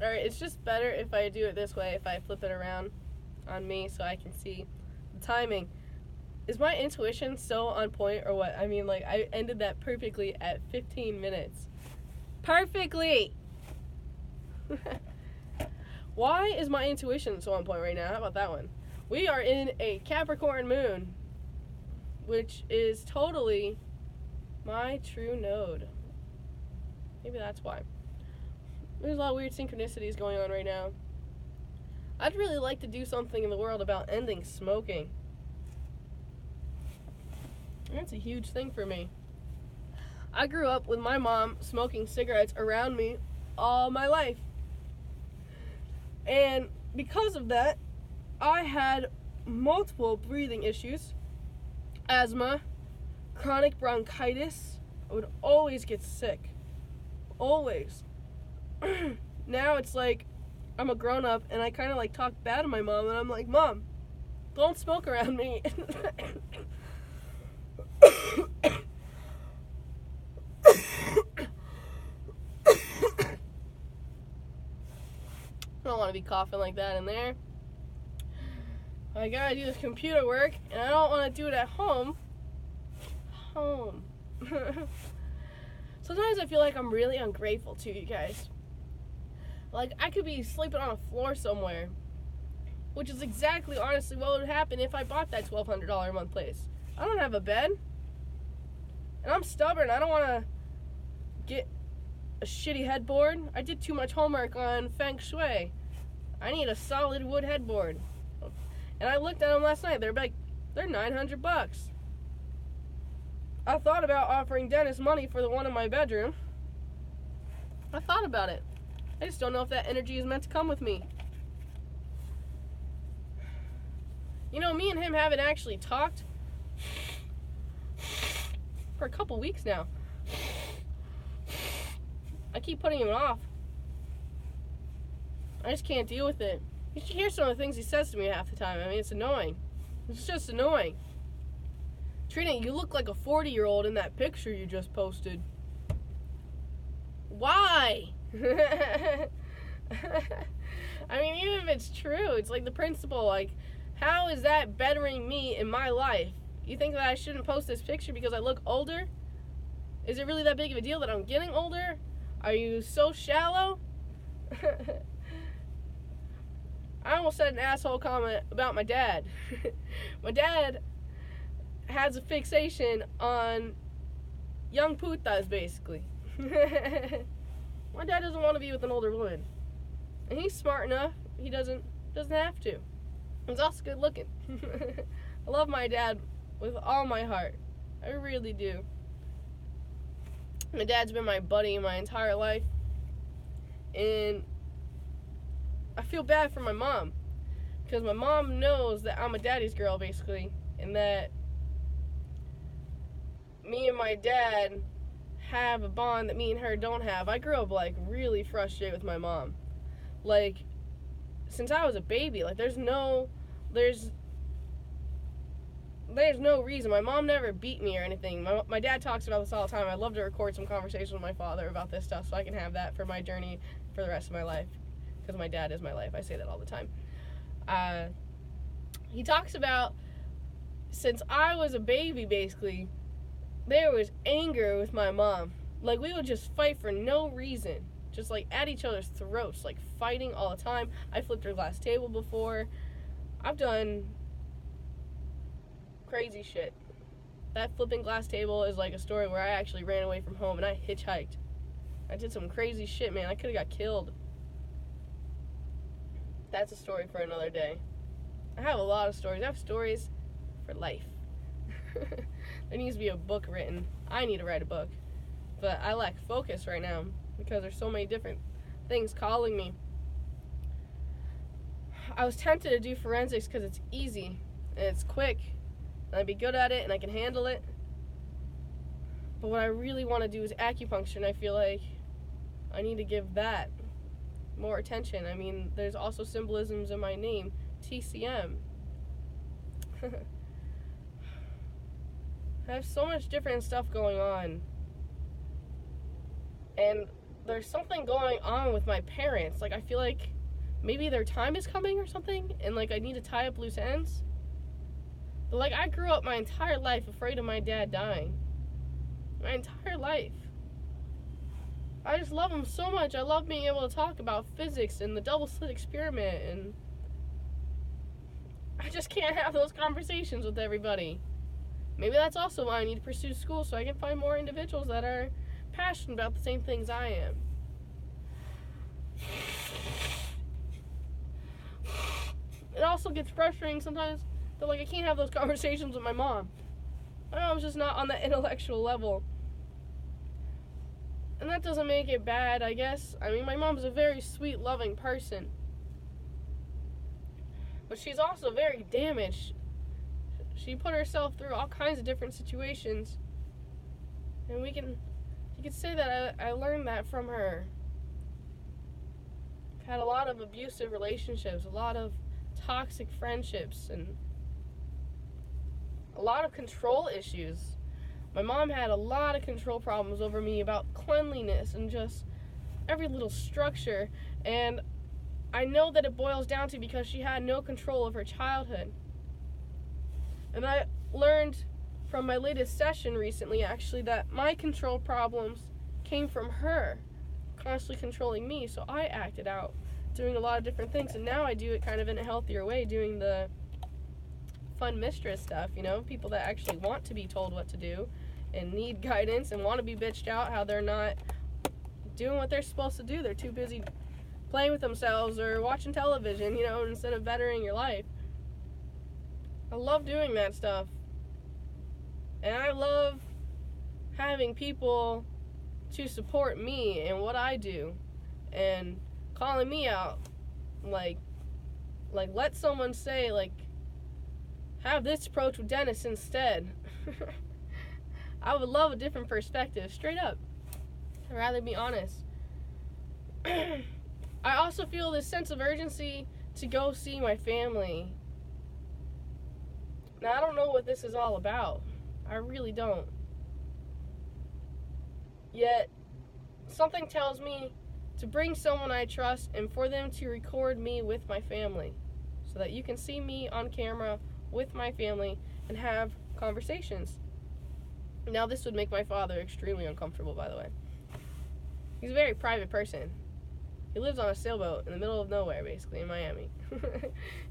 Alright, it's just better if I do it this way, if I flip it around on me so I can see the timing. Is my intuition so on point or what? I mean, like, I ended that perfectly at 15 minutes. Perfectly! Why is my intuition so on point right now? How about that one? We are in a Capricorn moon, which is totally my true node. Maybe that's why. There's a lot of weird synchronicities going on right now. I'd really like to do something in the world about ending smoking. That's a huge thing for me. I grew up with my mom smoking cigarettes around me all my life. And because of that, I had multiple breathing issues, asthma, chronic bronchitis. I would always get sick. Always. Now it's like I'm a grown up and I kind of like talk bad to my mom and I'm like, Mom, don't smoke around me. I don't want to be coughing like that in there. I gotta do this computer work, and I don't want to do it at home. Sometimes I feel like I'm really ungrateful to you guys. Like, I could be sleeping on a floor somewhere, which is exactly, honestly, what would happen if I bought that $1,200 a month place. I don't have a bed, and I'm stubborn. I don't want to get a shitty headboard. I did too much homework on Feng Shui. I need a solid wood headboard. And I looked at them last night. They're $900. I thought about offering Dennis money for the one in my bedroom. I thought about it. I just don't know if that energy is meant to come with me. You know, me and him haven't actually talked for a couple weeks now. I keep putting him off. I just can't deal with it. You should hear some of the things he says to me half the time. I mean, it's annoying. It's just annoying. Trina, you look like a 40-year-old in that picture you just posted. Why? I mean, even if it's true, it's like the principle, like, how is that bettering me in my life? You think that I shouldn't post this picture because I look older? Is it really that big of a deal that I'm getting older? Are you so shallow? I almost said an asshole comment about my dad. My dad has a fixation on young putas, basically. My dad doesn't want to be with an older woman. And he's smart enough, he doesn't have to. He's also good looking. I love my dad with all my heart. I really do. My dad's been my buddy my entire life. And I feel bad for my mom. Because my mom knows that I'm a daddy's girl, basically. And that me and my dad have a bond that me and her don't have. I grew up, like, really frustrated with my mom. Like, since I was a baby, like, there's no reason. My mom never beat me or anything. My dad talks about this all the time. I'd love to record some conversation with my father about this stuff so I can have that for my journey for the rest of my life. Because my dad is my life. I say that all the time. He talks about, since I was a baby, basically, there was anger with my mom. Like, we would just fight for no reason. Just, like, at each other's throats. Like, fighting all the time. I flipped her glass table before. I've done crazy shit. That flipping glass table is like a story where I actually ran away from home and I hitchhiked. I did some crazy shit, man. I could have got killed. That's a story for another day. I have a lot of stories. I have stories for life. There needs to be a book written. I need to write a book. But I lack focus right now because there's so many different things calling me. I was tempted to do forensics because it's easy and it's quick and I'd be good at it and I can handle it. But what I really want to do is acupuncture, and I feel like I need to give that more attention. I mean, there's also symbolisms in my name, TCM. I have so much different stuff going on. And there's something going on with my parents. Like, I feel like maybe their time is coming or something, and, like, I need to tie up loose ends. But, like, I grew up my entire life afraid of my dad dying. My entire life. I just love him so much. I love being able to talk about physics and the double slit experiment, and I just can't have those conversations with everybody. Maybe that's also why I need to pursue school, so I can find more individuals that are passionate about the same things I am. It also gets frustrating sometimes that, like, I can't have those conversations with my mom. My mom's just not on that intellectual level. And that doesn't make it bad, I guess. I mean, my mom's a very sweet, loving person. But she's also very damaged. She put herself through all kinds of different situations. And you could say that I learned that from her. I've had a lot of abusive relationships, a lot of toxic friendships, and a lot of control issues. My mom had a lot of control problems over me about cleanliness and just every little structure. And I know that it boils down to because she had no control of her childhood. And I learned from my latest session recently, actually, that my control problems came from her constantly controlling me. So I acted out, doing a lot of different things. And now I do it kind of in a healthier way, doing the fun mistress stuff, you know, people that actually want to be told what to do and need guidance and want to be bitched out how they're not doing what they're supposed to do. They're too busy playing with themselves or watching television, you know, instead of bettering your life. I love doing that stuff. And I love having people to support me and what I do and calling me out. Like let someone say, like, have this approach with Dennis instead. I would love a different perspective, straight up. I'd rather be honest. I also feel this sense of urgency to go see my family. Now, I don't know what this is all about. I really don't. Yet, something tells me to bring someone I trust and for them to record me with my family so that you can see me on camera with my family and have conversations. Now, this would make my father extremely uncomfortable, by the way. He's a very private person. He lives on a sailboat in the middle of nowhere, basically, in Miami.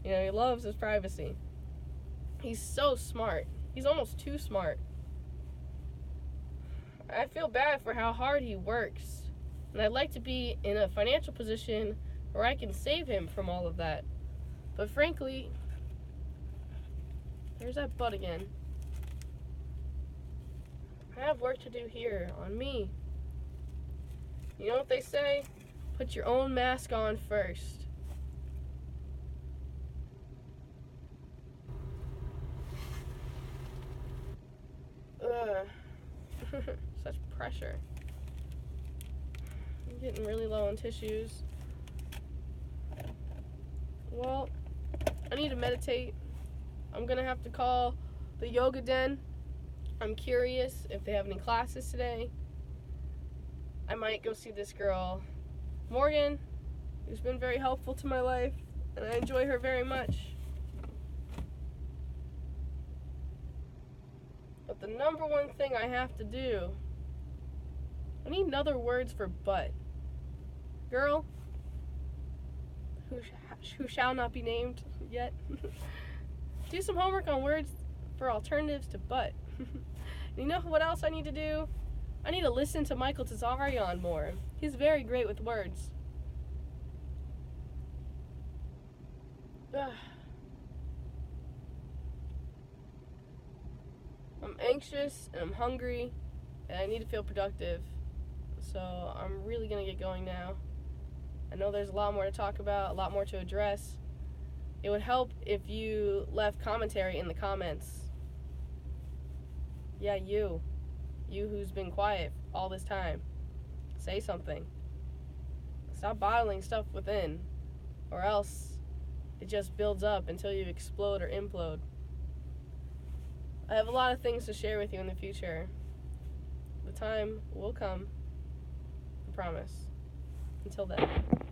You know, he loves his privacy. He's so smart. He's almost too smart. I feel bad for how hard he works. And I'd like to be in a financial position where I can save him from all of that. But frankly, there's that but again. I have work to do here on me. You know what they say? Put your own mask on first. Such pressure. I'm getting really low on tissues. Well, I need to meditate. I'm gonna have to call the yoga den. I'm curious if they have any classes today. I might go see this girl, Morgan, who's been very helpful to my life, and I enjoy her very much. But the number one thing I have to do, I need other words for butt. Girl, who shall not be named yet, do some homework on words for alternatives to butt. You know what else I need to do? I need to listen to Michael Tazarian more. He's very great with words. I'm anxious and I'm hungry and I need to feel productive. So I'm really gonna get going now. I know there's a lot more to talk about, a lot more to address. It would help if you left commentary in the comments. Yeah, you who's been quiet all this time. Say something. Stop bottling stuff within, or else it just builds up until you explode or implode. I have a lot of things to share with you in the future. The time will come. The promise. Until then.